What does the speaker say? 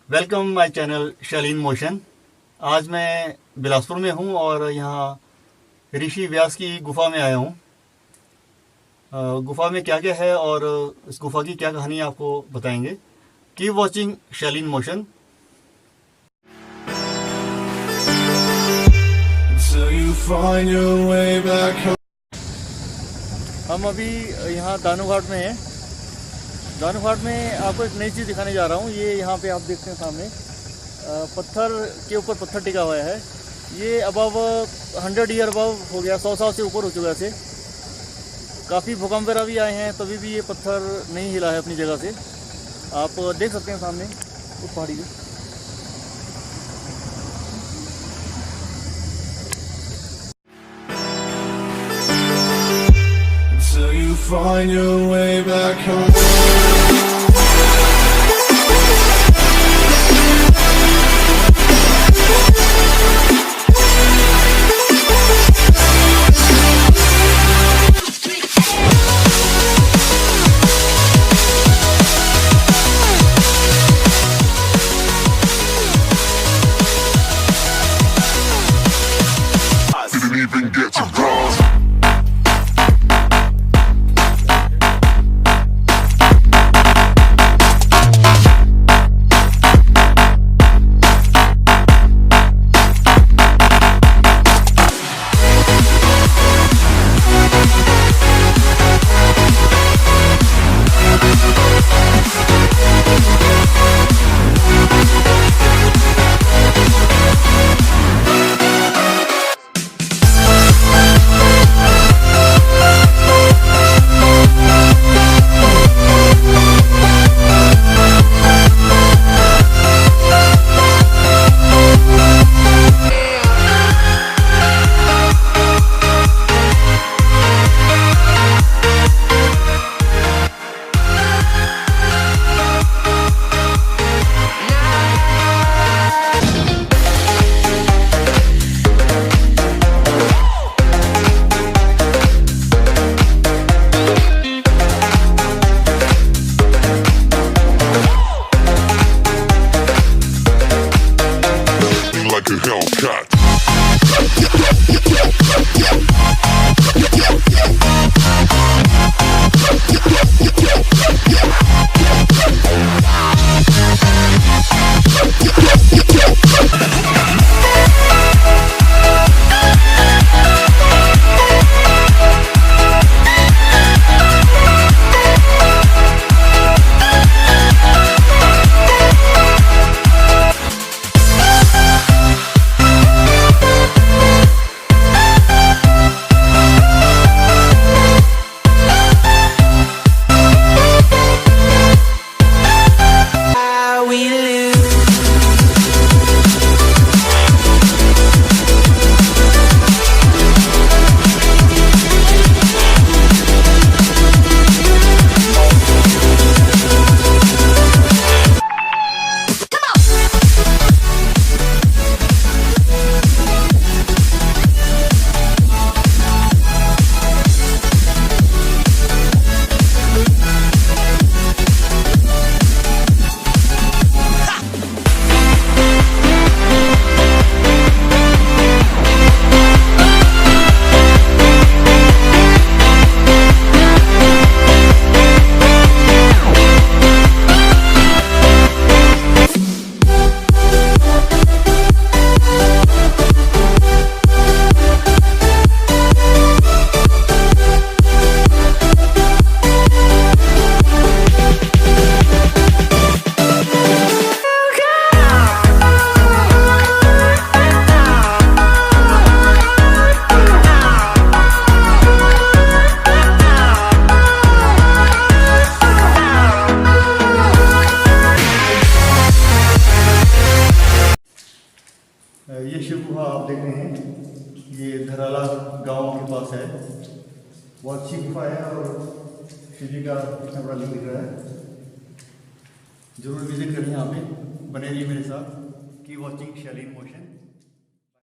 Welcome my channel Shaleen Motion. आज मैं बिलासपुर में हूँ और यहाँ ऋषि व्यास की गुफा में आया हूँ। गुफा में क्या क्या है और इस गुफा की क्या कहानी है आपको बताएंगे। कीप वॉचिंग शालीन मोशन। हम अभी यहाँ दानू घाट में हैं। दानू घाट में आपको एक नई चीज़ दिखाने जा रहा हूँ। ये यहाँ पे आप देखते हैं सामने पत्थर के ऊपर पत्थर टिका हुआ है। ये अबव 100 ईयर अबव हो गया, 100 साल से ऊपर हो चुका है। ऐसे काफ़ी भूकंप वगैरह भी आए हैं, तभी भी ये पत्थर नहीं हिला है अपनी जगह से। आप देख सकते हैं सामने उस पहाड़ी पे। Till you find your way back home. Didn't even get to cross. Like a Hellcat. ये शिव गुफा आप देख रहे हैं, ये धराला गांव के पास है। बहुत अच्छी गुफा है और शिव जी का कितना बड़ा लिंग दिख रहा है। जरूर विजिट करें यहाँ पे। बने रहिए मेरे साथ। कीप वॉचिंग शालीन मोशन।